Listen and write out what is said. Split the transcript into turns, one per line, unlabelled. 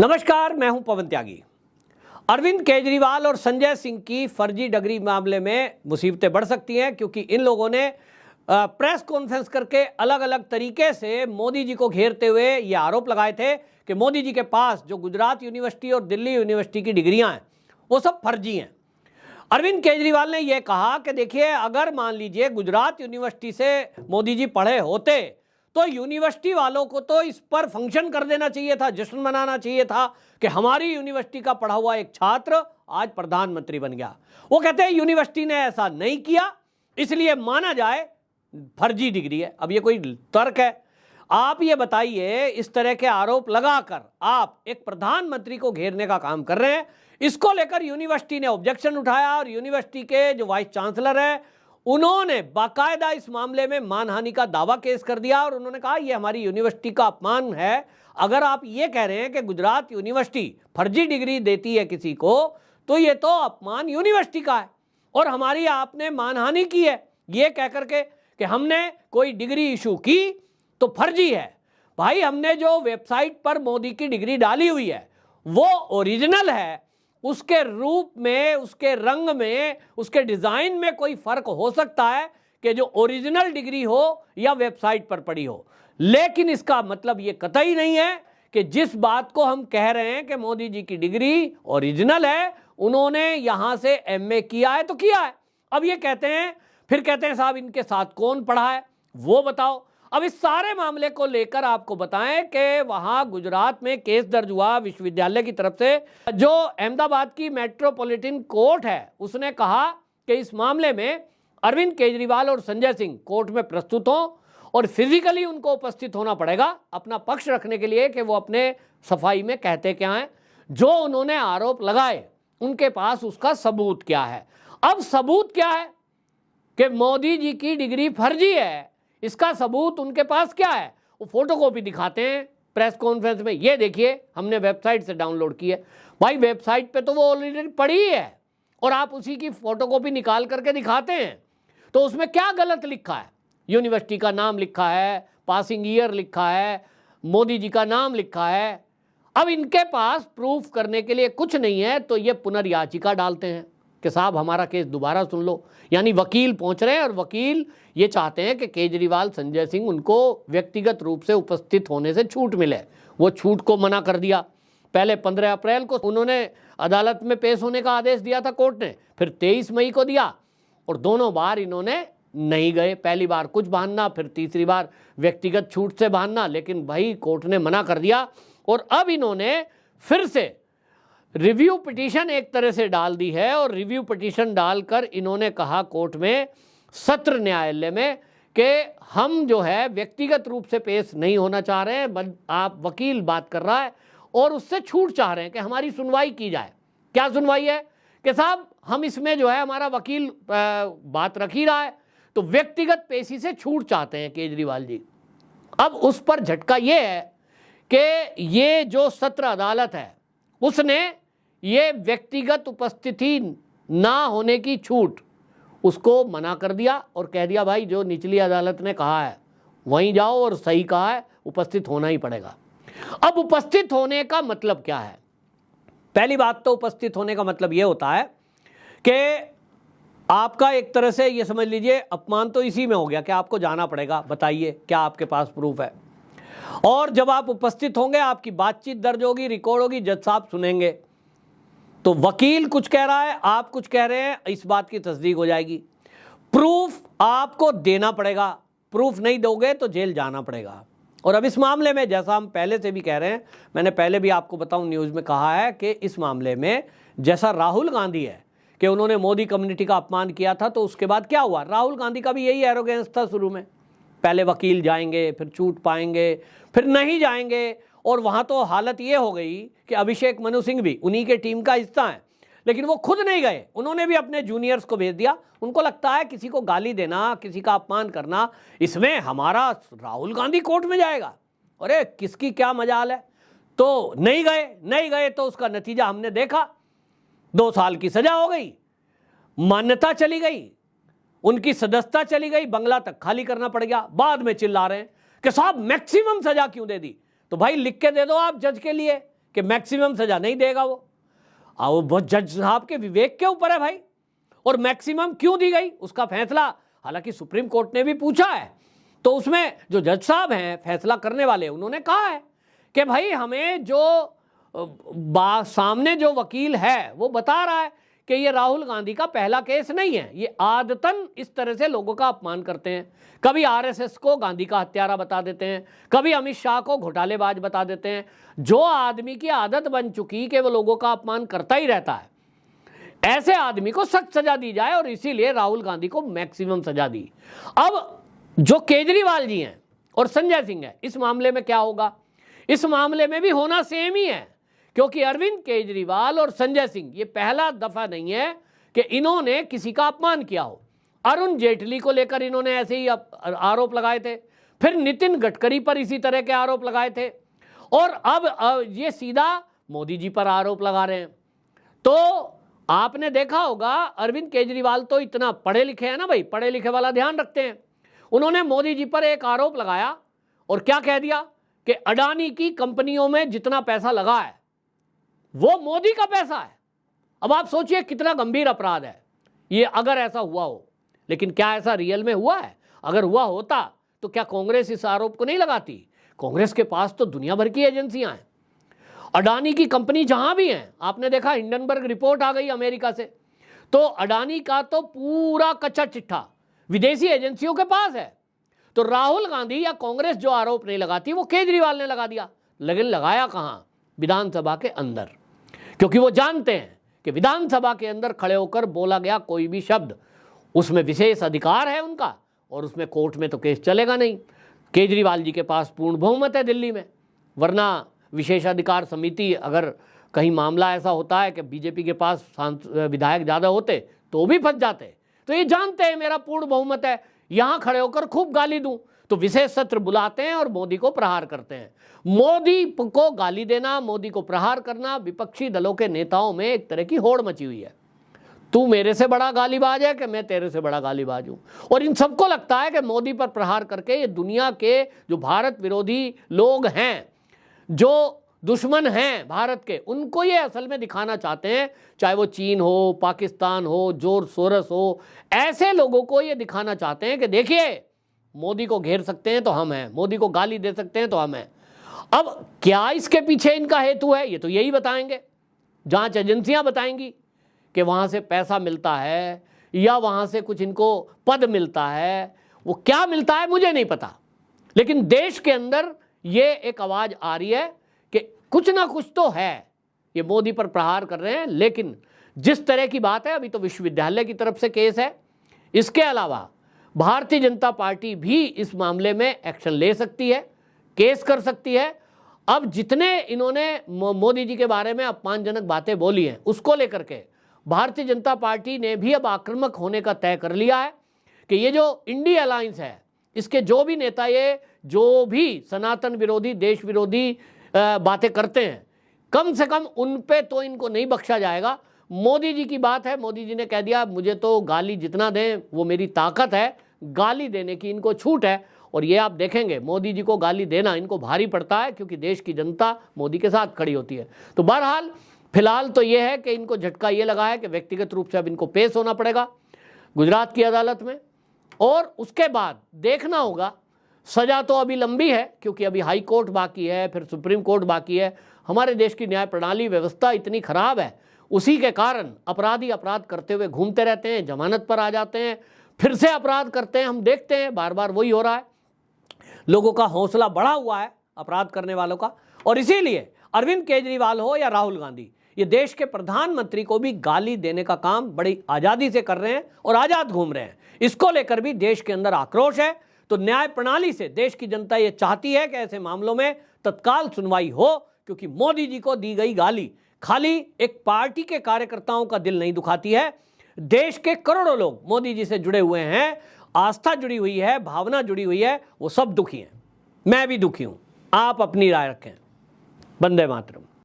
नमस्कार, मैं हूं पवन त्यागी। अरविंद केजरीवाल और संजय सिंह की फर्जी डिग्री मामले में मुसीबतें बढ़ सकती हैं, क्योंकि इन लोगों ने प्रेस कॉन्फ्रेंस करके अलग अलग तरीके से मोदी जी को घेरते हुए ये आरोप लगाए थे कि मोदी जी के पास जो गुजरात यूनिवर्सिटी और दिल्ली यूनिवर्सिटी की डिग्रियां हैं वो सब फर्जी हैं। अरविंद केजरीवाल ने यह कहा कि देखिए, अगर मान लीजिए गुजरात यूनिवर्सिटी से मोदी जी पढ़े होते तो यूनिवर्सिटी वालों को तो इस पर फंक्शन कर देना चाहिए था, जश्न मनाना चाहिए था कि हमारी यूनिवर्सिटी का पढ़ा हुआ एक छात्र आज प्रधानमंत्री बन गया। वो कहते हैं यूनिवर्सिटी ने ऐसा नहीं किया, इसलिए माना जाए फर्जी डिग्री है। अब ये कोई तर्क है? आप ये बताइए, इस तरह के आरोप लगाकर आप एक प्रधानमंत्री को घेरने का काम कर रहे हैं। इसको लेकर यूनिवर्सिटी ने ऑब्जेक्शन उठाया और यूनिवर्सिटी के जो वाइस चांसलर है उन्होंने बाकायदा इस मामले में मानहानि का दावा केस कर दिया और उन्होंने कहा यह हमारी यूनिवर्सिटी का अपमान है। अगर आप ये कह रहे हैं कि गुजरात यूनिवर्सिटी फर्जी डिग्री देती है किसी को, तो ये तो अपमान यूनिवर्सिटी का है और हमारी आपने मानहानि की है ये कह करके कि हमने कोई डिग्री इशू की तो फर्जी है। भाई, हमने जो वेबसाइट पर मोदी की डिग्री डाली हुई है वो ओरिजिनल है। उसके रूप में, उसके रंग में, उसके डिजाइन में कोई फर्क हो सकता है कि जो ओरिजिनल डिग्री हो या वेबसाइट पर पड़ी हो, लेकिन इसका मतलब ये कतई नहीं है कि जिस बात को हम कह रहे हैं कि मोदी जी की डिग्री ओरिजिनल है, उन्होंने यहां से एमए किया है तो किया है। अब ये कहते हैं, फिर कहते हैं साहब इनके साथ कौन पढ़ा है वो बताओ। अब इस सारे मामले को लेकर आपको बताएं कि वहां गुजरात में केस दर्ज हुआ विश्वविद्यालय की तरफ से। जो अहमदाबाद की मेट्रोपॉलिटन कोर्ट है उसने कहा कि इस मामले में अरविंद केजरीवाल और संजय सिंह कोर्ट में प्रस्तुत हों और फिजिकली उनको उपस्थित होना पड़ेगा अपना पक्ष रखने के लिए कि वो अपने सफाई में कहते क्या हैं, जो उन्होंने आरोप लगाए उनके पास उसका सबूत क्या है। अब सबूत क्या है कि मोदी जी की डिग्री फर्जी है, इसका सबूत उनके पास क्या है? वो फोटोकॉपी दिखाते हैं प्रेस कॉन्फ्रेंस में, ये देखिए हमने वेबसाइट से डाउनलोड की है। भाई, वेबसाइट पे तो वो ऑलरेडी पड़ी है और आप उसी की फोटोकॉपी निकाल करके दिखाते हैं, तो उसमें क्या गलत लिखा है? यूनिवर्सिटी का नाम लिखा है, पासिंग ईयर लिखा है, मोदी जी का नाम लिखा है। अब इनके पास प्रूफ करने के लिए कुछ नहीं है तो ये पुनर्याचिका डालते हैं कि साहब हमारा केस दोबारा सुन लो। यानी वकील पहुंच रहे हैं और वकील ये चाहते हैं कि केजरीवाल, संजय सिंह उनको व्यक्तिगत रूप से उपस्थित होने से छूट मिले। वो छूट को मना कर दिया। पहले 15 अप्रैल को उन्होंने अदालत में पेश होने का आदेश दिया था कोर्ट ने, फिर 23 मई को दिया और दोनों बार इन्होंने नहीं गए। पहली बार कुछ बहाना, फिर तीसरी बार व्यक्तिगत छूट से बहाना, लेकिन भाई कोर्ट ने मना कर दिया और अब इन्होंने फिर से रिव्यू पिटीशन एक तरह से डाल दी है और रिव्यू पिटीशन डालकर इन्होंने कहा कोर्ट में, सत्र न्यायालय में, कि हम जो है व्यक्तिगत रूप से पेश नहीं होना चाह रहे हैं। आप वकील बात कर रहा है और उससे छूट चाह रहे हैं कि हमारी सुनवाई की जाए। क्या सुनवाई है कि साहब हम इसमें जो है हमारा वकील बात रख ही रहा है, तो व्यक्तिगत पेशी से छूट चाहते हैं केजरीवाल जी। अब उस पर झटका ये है कि ये जो सत्र अदालत है उसने ये व्यक्तिगत उपस्थिति ना होने की छूट उसको मना कर दिया और कह दिया भाई जो निचली अदालत ने कहा है वहीं जाओ और सही कहा है, उपस्थित होना ही पड़ेगा। अब उपस्थित होने का मतलब क्या है? पहली बात तो उपस्थित होने का मतलब ये होता है कि आपका एक तरह से ये समझ लीजिए अपमान तो इसी में हो गया कि आपको जाना पड़ेगा, बताइए क्या आपके पास प्रूफ है। और जब आप उपस्थित होंगे आपकी बातचीत दर्ज होगी, रिकॉर्ड होगी, जज साहब सुनेंगे, तो वकील कुछ कह रहा है, आप कुछ कह रहे हैं, इस बात की तस्दीक हो जाएगी। प्रूफ आपको देना पड़ेगा, प्रूफ नहीं दोगे तो जेल जाना पड़ेगा। और अब इस मामले में जैसा हम पहले से भी कह रहे हैं, मैंने पहले भी आपको बताऊं न्यूज़ में कहा है कि इस मामले में जैसा राहुल गांधी है कि उन्होंने मोदी कम्युनिटी का अपमान किया था, तो उसके बाद क्या हुआ? राहुल गांधी का भी यही एरोगेंस था शुरू में, पहले वकील जाएंगे, फिर छूट पाएंगे, फिर नहीं जाएंगे, और वहां तो हालत ये हो गई कि अभिषेक मनु सिंह भी उन्हीं के टीम का हिस्सा है, लेकिन वो खुद नहीं गए, उन्होंने भी अपने जूनियर्स को भेज दिया। उनको लगता है किसी को गाली देना, किसी का अपमान करना, इसमें हमारा राहुल गांधी कोर्ट में जाएगा, अरे किसकी क्या मजाल है। तो नहीं गए तो उसका नतीजा हमने देखा, 2 साल की सजा हो गई, मान्यता चली गई, उनकी सदस्यता चली गई, बंगला तक खाली करना पड़ गया। बाद में चिल्ला रहे हैं कि साहब मैक्सिमम सजा क्यों दे दी? तो भाई लिख के दे दो आप जज के लिए कि मैक्सिमम सजा नहीं देगा वो जज साहब के विवेक के ऊपर है भाई। और मैक्सिमम क्यों दी गई उसका फैसला हालांकि सुप्रीम कोर्ट ने भी पूछा है, तो उसमें जो जज साहब हैं फैसला करने वाले, उन्होंने कहा है कि भाई हमें जो सामने जो वकील है वो बता रहा है कि ये राहुल गांधी का पहला केस नहीं है, ये आदतन इस तरह से लोगों का अपमान करते हैं। कभी आरएसएस को गांधी का हत्यारा बता देते हैं, कभी अमित शाह को घोटालेबाज बता देते हैं। जो आदमी की आदत बन चुकी कि वो लोगों का अपमान करता ही रहता है, ऐसे आदमी को सख्त सजा दी जाए, और इसीलिए राहुल गांधी को मैक्सिमम सजा दी। अब जो केजरीवाल जी हैं और संजय सिंह है, इस मामले में क्या होगा? इस मामले में भी होना सेम ही है, क्योंकि अरविंद केजरीवाल और संजय सिंह ये पहला दफा नहीं है कि इन्होंने किसी का अपमान किया हो। अरुण जेटली को लेकर इन्होंने ऐसे ही आरोप लगाए थे, फिर नितिन गडकरी पर इसी तरह के आरोप लगाए थे, और अब ये सीधा मोदी जी पर आरोप लगा रहे हैं। तो आपने देखा होगा अरविंद केजरीवाल तो इतना पढ़े लिखे हैं ना भाई, पढ़े लिखे वाला ध्यान रखते हैं। उन्होंने मोदी जी पर एक आरोप लगाया और क्या कह दिया कि अडानी की कंपनियों में जितना पैसा लगा है वो मोदी का पैसा है। अब आप सोचिए कितना गंभीर अपराध है ये, अगर ऐसा हुआ हो। लेकिन क्या ऐसा रियल में हुआ है? अगर हुआ होता तो क्या कांग्रेस इस आरोप को नहीं लगाती? कांग्रेस के पास तो दुनिया भर की एजेंसियां हैं। अडानी की कंपनी जहां भी है, आपने देखा हिंडनबर्ग रिपोर्ट आ गई अमेरिका से, तो अडानी का तो पूरा कच्चा चिट्ठा विदेशी एजेंसियों के पास है। तो राहुल गांधी या कांग्रेस जो आरोप नहीं लगाती वो केजरीवाल ने लगा दिया। लेकिन लगाया कहां? विधानसभा के अंदर, क्योंकि वो जानते हैं कि विधानसभा के अंदर खड़े होकर बोला गया कोई भी शब्द उसमें विशेष अधिकार है उनका, और उसमें कोर्ट में तो केस चलेगा नहीं। केजरीवाल जी के पास पूर्ण बहुमत है दिल्ली में, वरना विशेषाधिकार समिति अगर कहीं मामला ऐसा होता है कि बीजेपी के पास विधायक ज़्यादा होते तो भी फंस जाते। तो ये जानते हैं मेरा पूर्ण बहुमत है, यहाँ खड़े होकर खूब गाली दूं, तो विशेष सत्र बुलाते हैं और मोदी को प्रहार करते हैं। मोदी को गाली देना, मोदी को प्रहार करना, विपक्षी दलों के नेताओं में एक तरह की होड़ मची हुई है। तू मेरे से बड़ा गालीबाज है कि मैं तेरे से बड़ा गालीबाज हूं। और इन सबको लगता है कि मोदी पर प्रहार करके ये दुनिया के जो भारत विरोधी लोग हैं, जो दुश्मन हैं भारत के, उनको ये असल में दिखाना चाहते हैं, चाहे वो चीन हो, पाकिस्तान हो, जोर सोरस हो, ऐसे लोगों को ये दिखाना चाहते हैं कि देखिए मोदी को घेर सकते हैं तो हम हैं, मोदी को गाली दे सकते हैं तो हम हैं। अब क्या इसके पीछे इनका हेतु है, ये तो यही बताएंगे, जांच एजेंसियां बताएंगी कि वहां से पैसा मिलता है या वहां से कुछ इनको पद मिलता है। वो क्या मिलता है मुझे नहीं पता, लेकिन देश के अंदर ये एक आवाज आ रही है कि कुछ ना कुछ तो है। ये मोदी पर प्रहार कर रहे हैं, लेकिन जिस तरह की बात है, अभी तो विश्वविद्यालय की तरफ से केस है, इसके अलावा भारतीय जनता पार्टी भी इस मामले में एक्शन ले सकती है, केस कर सकती है। अब जितने इन्होंने मोदी जी के बारे में अपमानजनक बातें बोली हैं, उसको लेकर के भारतीय जनता पार्टी ने भी अब आक्रामक होने का तय कर लिया है कि ये जो इंडी अलायंस है, इसके जो भी नेता ये जो भी सनातन विरोधी, देश विरोधी बातें करते हैं, कम से कम उन पे तो इनको नहीं बख्शा जाएगा। मोदी जी की बात है, मोदी जी ने कह दिया मुझे तो गाली जितना दें वो मेरी ताकत है, गाली देने की इनको छूट है। और ये आप देखेंगे मोदी जी को गाली देना इनको भारी पड़ता है, क्योंकि देश की जनता मोदी के साथ खड़ी होती है। तो बहरहाल फिलहाल तो ये है कि इनको झटका ये लगा है कि व्यक्तिगत रूप से अब इनको पेश होना पड़ेगा गुजरात की अदालत में, और उसके बाद देखना होगा। सजा तो अभी लंबी है, क्योंकि अभी हाई कोर्ट बाकी है, फिर सुप्रीम कोर्ट बाकी है। हमारे देश की न्याय प्रणाली व्यवस्था इतनी खराब है, उसी के कारण अपराधी अपराध करते हुए घूमते रहते हैं, जमानत पर आ जाते हैं, फिर से अपराध करते हैं। हम देखते हैं बार बार वही हो रहा है। लोगों का हौसला बढ़ा हुआ है अपराध करने वालों का, और इसीलिए अरविंद केजरीवाल हो या राहुल गांधी, ये देश के प्रधानमंत्री को भी गाली देने का काम बड़ी आज़ादी से कर रहे हैं और आज़ाद घूम रहे हैं। इसको लेकर भी देश के अंदर आक्रोश है। तो न्याय प्रणाली से देश की जनता ये चाहती है कि ऐसे मामलों में तत्काल सुनवाई हो, क्योंकि मोदी जी को दी गई गाली खाली एक पार्टी के कार्यकर्ताओं का दिल नहीं दुखाती है। देश के करोड़ों लोग मोदी जी से जुड़े हुए हैं, आस्था जुड़ी हुई है, भावना जुड़ी हुई है, वो सब दुखी हैं। मैं भी दुखी हूं। आप अपनी राय रखें। वंदे मातरम।